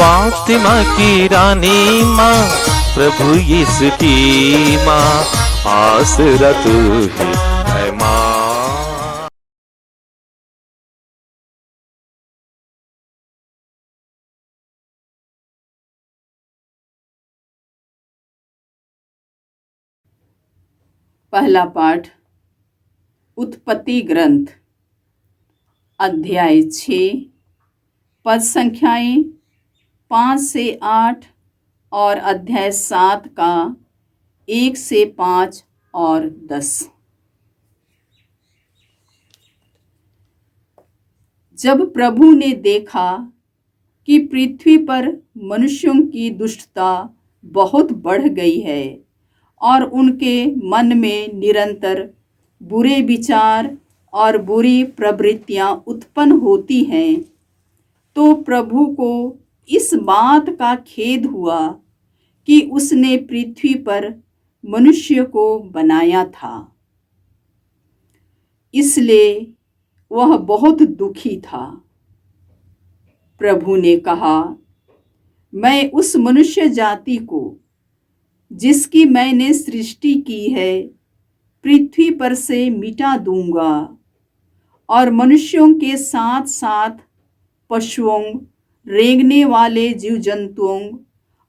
फातिमा की रानी माँ, प्रभु यीशु की माँ, आसरा तू ही है माँ। पहला पाठ उत्पत्ति ग्रंथ अध्याय 6 पद संख्याएं 5 से 8 और अध्याय 7 का 1 से 5 और 10। जब प्रभु ने देखा कि पृथ्वी पर मनुष्यों की दुष्टता बहुत बढ़ गई है और उनके मन में निरंतर बुरे विचार और बुरी प्रवृत्तियां उत्पन्न होती हैं, तो प्रभु को इस बात का खेद हुआ कि उसने पृथ्वी पर मनुष्य को बनाया था। इसलिए वह बहुत दुखी था। प्रभु ने कहा, मैं उस मनुष्य जाति को जिसकी मैंने सृष्टि की है पृथ्वी पर से मिटा दूंगा, और मनुष्यों के साथ साथ पशुओं, रेंगने वाले जीव जंतुओं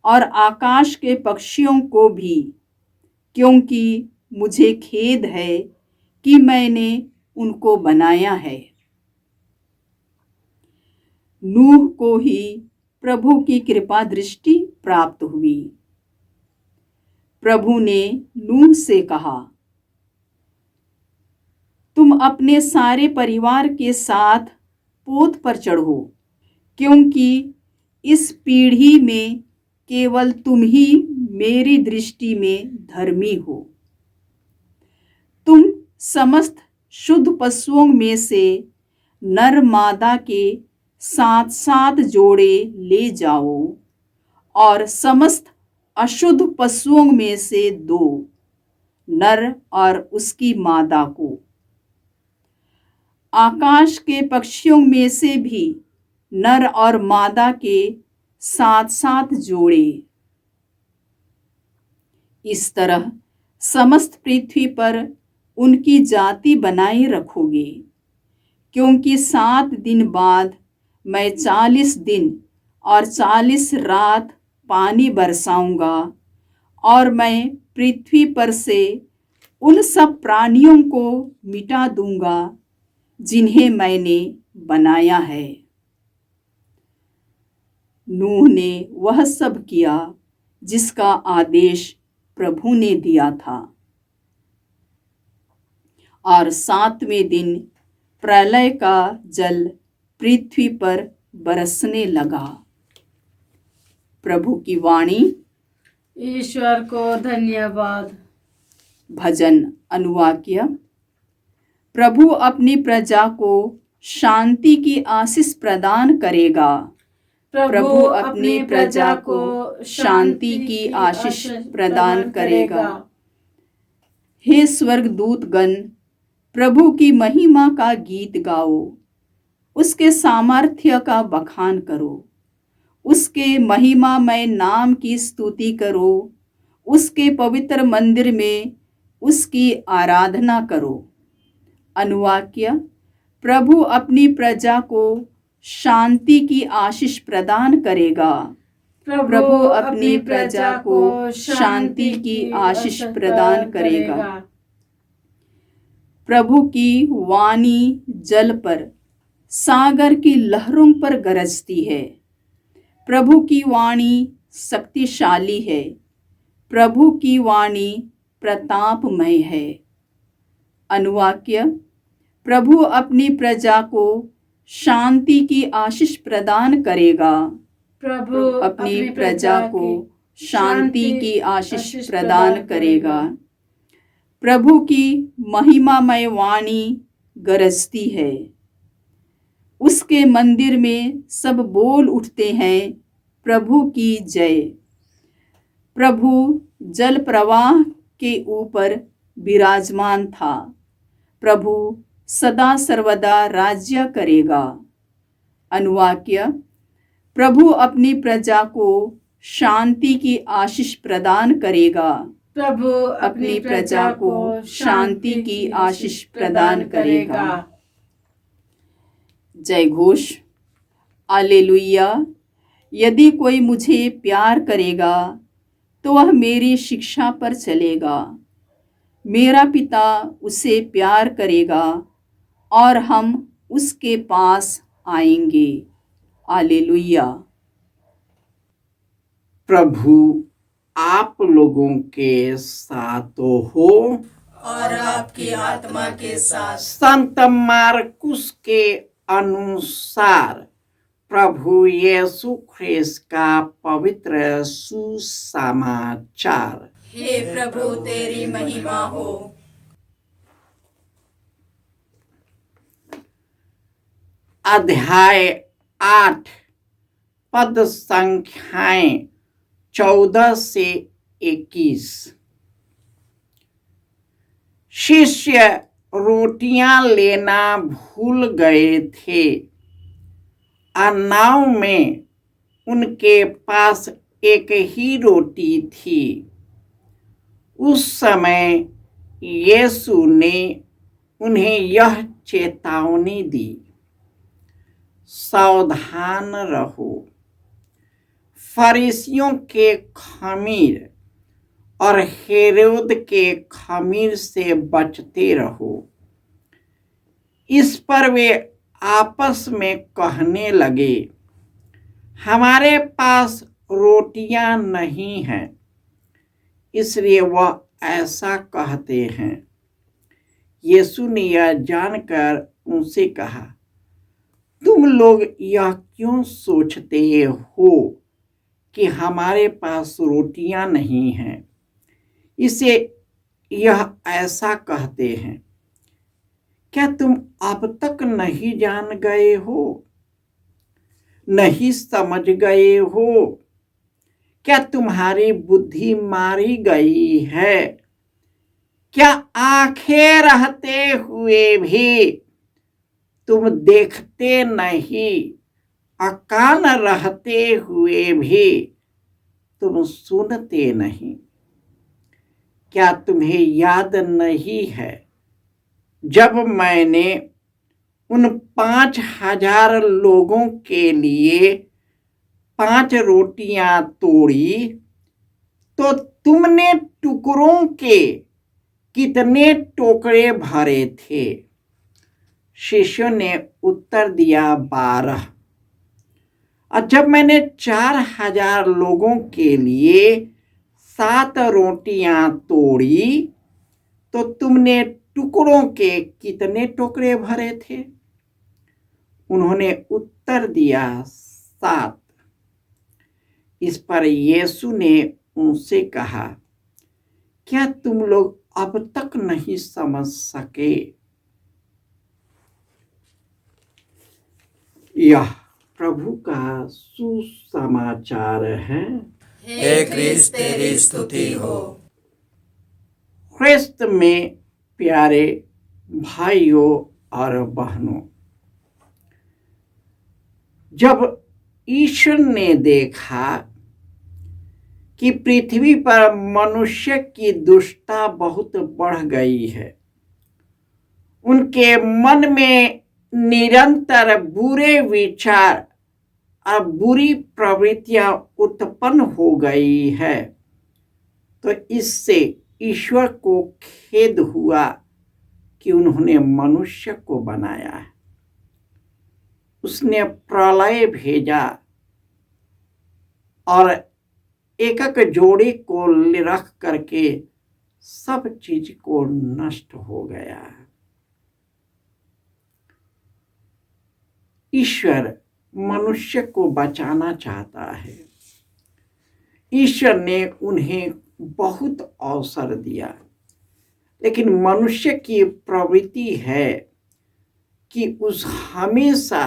और आकाश के पक्षियों को भी, क्योंकि मुझे खेद है कि मैंने उनको बनाया है। नूह को ही प्रभु की कृपा दृष्टि प्राप्त हुई। प्रभु ने नूह से कहा, तुम अपने सारे परिवार के साथ पोत पर चढ़ो, क्योंकि इस पीढ़ी में केवल तुम ही मेरी दृष्टि में धर्मी हो। तुम समस्त शुद्ध पशुओं में से नर मादा के 7-7 जोड़े ले जाओ, और समस्त अशुद्ध पशुओं में से 2, नर और उसकी मादा को। आकाश के पक्षियों में से भी नर और मादा के 7-7 जोड़े। इस तरह समस्त पृथ्वी पर उनकी जाति बनाए रखोगे, क्योंकि 7 दिन बाद मैं 40 दिन और 40 रात पानी बरसाऊंगा, और मैं पृथ्वी पर से उन सब प्राणियों को मिटा दूंगा जिन्हें मैंने बनाया है। नूह ने वह सब किया जिसका आदेश प्रभु ने दिया था, और 7वें दिन प्रलय का जल पृथ्वी पर बरसने लगा। प्रभु की वाणी। ईश्वर को धन्यवाद। भजन अनुवाक्य। प्रभु अपनी प्रजा को शांति की आशीष प्रदान करेगा। प्रभु अपनी प्रजा को शांति की आशीष प्रदान करेगा। हे स्वर्गदूतगण, प्रभु की महिमा का गीत गाओ, उसके सामर्थ्य का बखान करो, उसके महिमामय नाम की स्तुति करो, उसके पवित्र मंदिर में उसकी आराधना करो। अनुवाक्य। प्रभु अपनी प्रजा को शांति की आशीष प्रदान करेगा। प्रभु अपनी प्रजा को शांति की आशीष प्रदान करेगा। प्रभु की वाणी जल पर, सागर की लहरों पर गरजती है। प्रभु की वाणी शक्तिशाली है। प्रभु की वाणी प्रतापमय है। अनुवाक्य। प्रभु अपनी प्रजा को शांति की आशीष प्रदान करेगा। प्रभु अपनी प्रजा को शांति की आशीष प्रदान करेगा। प्रभु की महिमामय वाणी गरजती है। उसके मंदिर में सब बोल उठते हैं, प्रभु की जय। प्रभु जल प्रवाह के ऊपर विराजमान था। प्रभु सदा सर्वदा राज्य करेगा। अनुवाक्य। प्रभु अपनी प्रजा को शांति की आशीष प्रदान करेगा। प्रभु अपनी प्रजा को शांति की आशीष प्रदान करेगा। जय घोष। हालेलुया। यदि कोई मुझे प्यार करेगा तो वह मेरी शिक्षा पर चलेगा। मेरा पिता उसे प्यार करेगा और हम उसके पास आएंगे। हालेलुया। प्रभु आप लोगों के साथ हो और आपकी आत्मा के साथ। संत मार्कुस के अनुसार प्रभु यीशु ख्रिस्त का पवित्र सुसमाचार। हे प्रभु तेरी महिमा हो। अध्याय 8 पद संख्याएं 14 से 21। शिष्य रोटियां लेना भूल गए थे। नाव में उनके पास एक ही रोटी थी। उस समय यीशु ने उन्हें यह चेतावनी दी, सावधान रहो, फरीसियों के खमीर और हेरोद के खमीर से बचते रहो। इस पर वे आपस में कहने लगे, हमारे पास रोटियां नहीं हैं, इसलिए वह ऐसा कहते हैं। यीशु ने यह जानकर उनसे कहा, तुम लोग यह क्यों सोचते हो कि हमारे पास रोटियां नहीं हैं? इसे यह ऐसा कहते हैं, क्या तुम अब तक नहीं जान गए हो, नहीं समझ गए हो? क्या तुम्हारी बुद्धि मारी गई है? क्या आंखें रहते हुए भी तुम देखते नहीं, और कान रहते हुए भी तुम सुनते नहीं? क्या तुम्हें याद नहीं है जब मैंने उन 5,000 लोगों के लिए 5 रोटियां तोड़ी, तो तुमने टुकड़ों के कितने टोकरे भरे थे? शिष्यों ने उत्तर दिया, 12। और जब मैंने 4,000 लोगों के लिए 7 रोटियां तोड़ी, तो तुमने टुकड़ों के कितने टोकरे भरे थे? उन्होंने उत्तर दिया, 7। इस पर यीशु ने उनसे कहा, क्या तुम लोग अब तक नहीं समझ सके? यह प्रभु का सुसमाचार है। हे क्रिस्त तेरी स्तुति हो। ख्रिस्त में प्यारे भाइयों और बहनों, जब ईश्वर ने देखा कि पृथ्वी पर मनुष्य की दुष्टता बहुत बढ़ गई है, उनके मन में निरंतर बुरे विचार और बुरी प्रवृत्तियां उत्पन्न हो गई है, तो इससे ईश्वर को खेद हुआ कि उन्होंने मनुष्य को बनाया है। उसने प्रलय भेजा और एक जोड़ी को रख करके सब चीज को नष्ट हो गया। ईश्वर मनुष्य को बचाना चाहता है। ईश्वर ने उन्हें बहुत अवसर दिया, लेकिन मनुष्य की प्रवृत्ति है कि उस हमेशा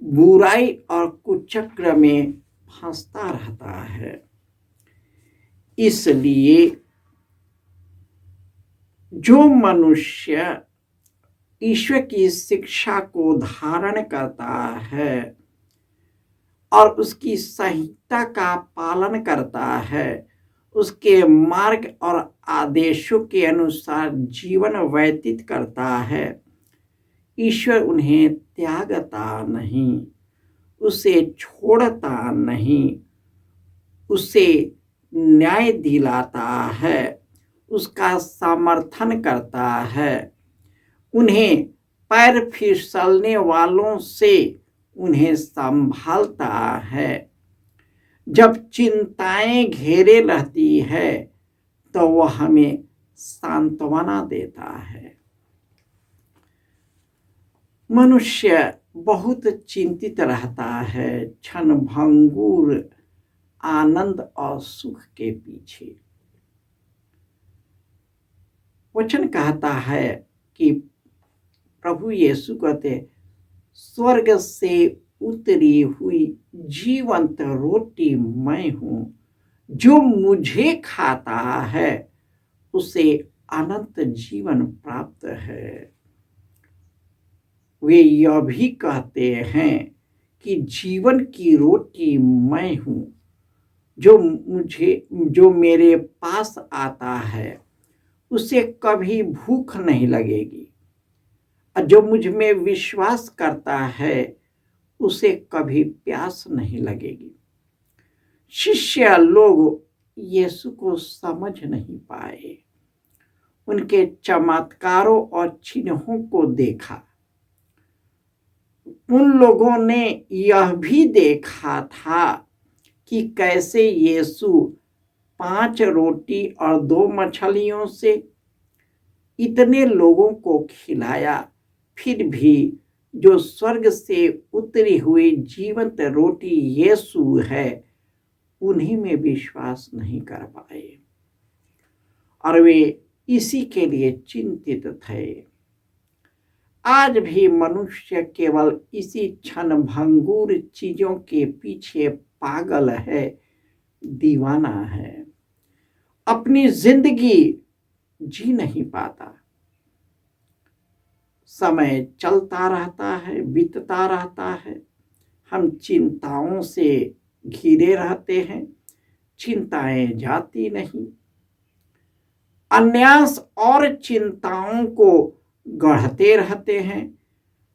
बुराई और कुचक्र में फंसता रहता है। इसलिए जो मनुष्य ईश्वर की शिक्षा को धारण करता है और उसकी संहिता का पालन करता है, उसके मार्ग और आदेशों के अनुसार जीवन व्यतीत करता है, ईश्वर उन्हें त्यागता नहीं, उसे छोड़ता नहीं, उसे न्याय दिलाता है, उसका समर्थन करता है, उन्हें पैर फिसलने वालों से उन्हें संभालता है। जब चिंताएं घेरे रहती है तो वह हमें सांत्वना देता है। मनुष्य बहुत चिंतित रहता है क्षण भंगुर आनंद और सुख के पीछे। वचन कहता है कि प्रभु यीशु कहते, स्वर्ग से उतरी हुई जीवंत रोटी मैं हूं, जो मुझे खाता है उसे अनंत जीवन प्राप्त है। वे यह भी कहते हैं कि जीवन की रोटी मैं हूं, जो मेरे पास आता है उसे कभी भूख नहीं लगेगी, और जो मुझ में विश्वास करता है उसे कभी प्यास नहीं लगेगी। शिष्य लोग यीशु को समझ नहीं पाए, उनके चमत्कारों और चिन्हों को देखा। उन लोगों ने यह भी देखा था कि कैसे यीशु 5 रोटी और 2 मछलियों से इतने लोगों को खिलाया, फिर भी जो स्वर्ग से उतरी हुई जीवंत रोटी यीशु है उन्हीं में विश्वास नहीं कर पाए, और वे इसी के लिए चिंतित थे। आज भी मनुष्य केवल इसी क्षण भंगुर चीजों के पीछे पागल है, दीवाना है, अपनी जिंदगी जी नहीं पाता। समय चलता रहता है, बीतता रहता है, हम चिंताओं से घिरे रहते हैं, चिंताएं जाती नहीं, अन्यास और चिंताओं को गढ़ते रहते हैं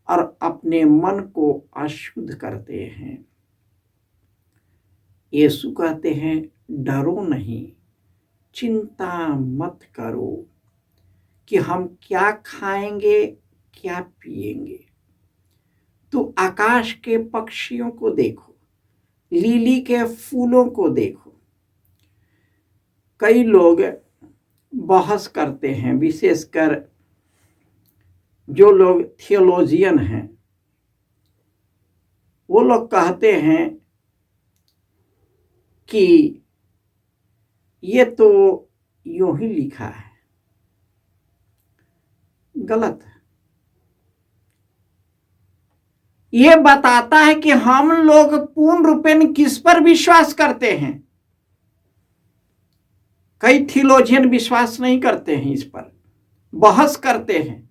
और अपने मन को अशुद्ध करते हैं। यीशु कहते हैं, डरो नहीं, चिंता मत करो कि हम क्या खाएंगे, क्या पिएंगे। तो आकाश के पक्षियों को देखो, लीली के फूलों को देखो। कई लोग बहस करते हैं, विशेषकर जो लोग थियोलॉजियन हैं, वो लोग कहते हैं कि ये तो यूं ही लिखा है। गलत है। ये बताता है कि हम लोग पूर्ण रूपेण किस पर विश्वास करते हैं। कई थियोलॉजियन विश्वास नहीं करते हैं, इस पर बहस करते हैं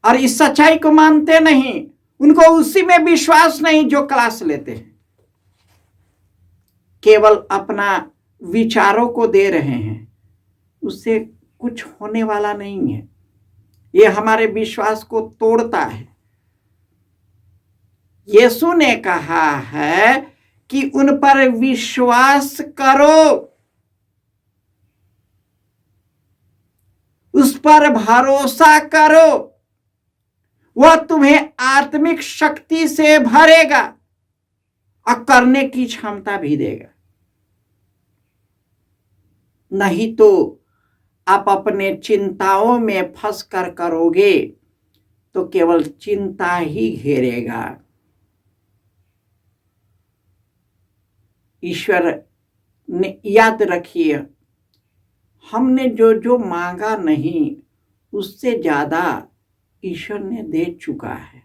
और इस सच्चाई को मानते नहीं, उनको उसी में विश्वास नहीं जो क्लास लेते हैं, केवल अपना विचारों को दे रहे हैं, उससे कुछ होने वाला नहीं है। ये हमारे विश्वास को तोड़ता है। यीशु ने कहा है कि उन पर विश्वास करो, उस पर भरोसा करो, वह तुम्हें आत्मिक शक्ति से भरेगा और करने की क्षमता भी देगा। नहीं तो आप अपने चिंताओं में फंस कर करोगे तो केवल चिंता ही घेरेगा। ईश्वर ने, याद रखिए, हमने जो जो मांगा नहीं उससे ज्यादा ईश्वर ने दे चुका है,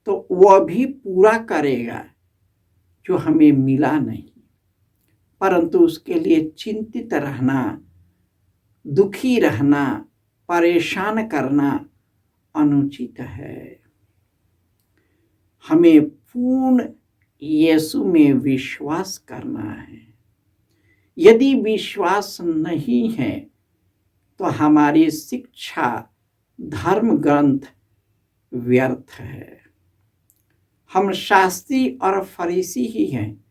तो वह भी पूरा करेगा जो हमें मिला नहीं। परंतु उसके लिए चिंतित रहना, दुखी रहना, परेशान करना अनुचित है। हमें पूर्ण यीशु में विश्वास करना है। यदि विश्वास नहीं है तो हमारी शिक्षा धर्म ग्रंथ व्यर्थ है। हम शास्त्री और फरीसी ही हैं।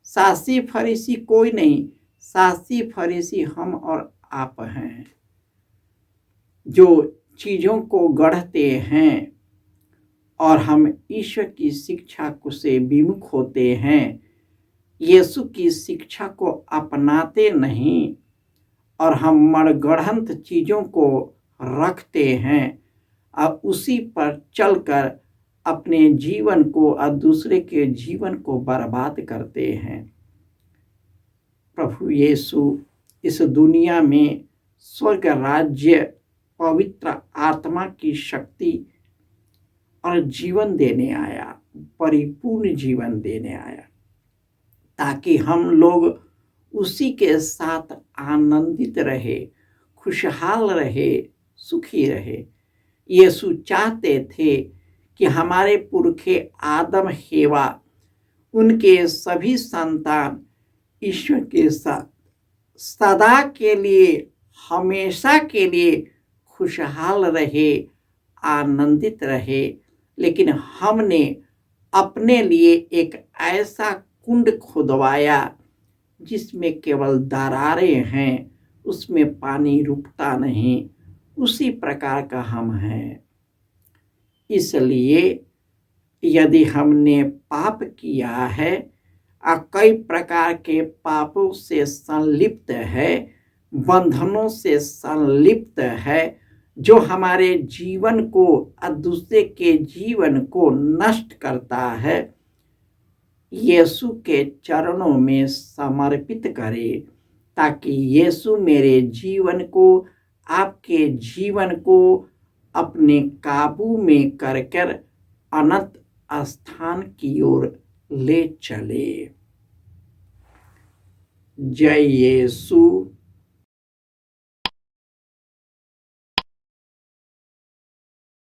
शास्त्री फरीसी कोई नहीं, शास्त्री फरीसी हम और आप हैं, जो चीज़ों को गढ़ते हैं और हम ईश्वर की शिक्षा को से विमुख होते हैं, यीशु की शिक्षा को अपनाते नहीं और हम मनगढ़ंत चीज़ों को रखते हैं और उसी पर चलकर अपने जीवन को और दूसरे के जीवन को बर्बाद करते हैं। प्रभु यीशु इस दुनिया में स्वर्ग राज्य, पवित्र आत्मा की शक्ति और जीवन देने आया, परिपूर्ण जीवन देने आया, ताकि हम लोग उसी के साथ आनंदित रहे, खुशहाल रहे, सुखी रहे। यीशु चाहते थे कि हमारे पुरखे आदम हेवा, उनके सभी संतान ईश्वर के साथ सदा के लिए, हमेशा के लिए खुशहाल रहे, आनंदित रहे। लेकिन हमने अपने लिए एक ऐसा कुंड खुदवाया जिसमें केवल दरारें हैं, उसमें पानी रुकता नहीं। उसी प्रकार का हम हैं। इसलिए यदि हमने पाप किया है और कई प्रकार के पापों से संलिप्त है, बंधनों से संलिप्त है, जो हमारे जीवन को और दूसरे के जीवन को नष्ट करता है, यीशु के चरणों में समर्पित करें, ताकि यीशु मेरे जीवन को, आपके जीवन को अपने काबू में कर अनंत स्थान की ओर ले चले। जय यीशु।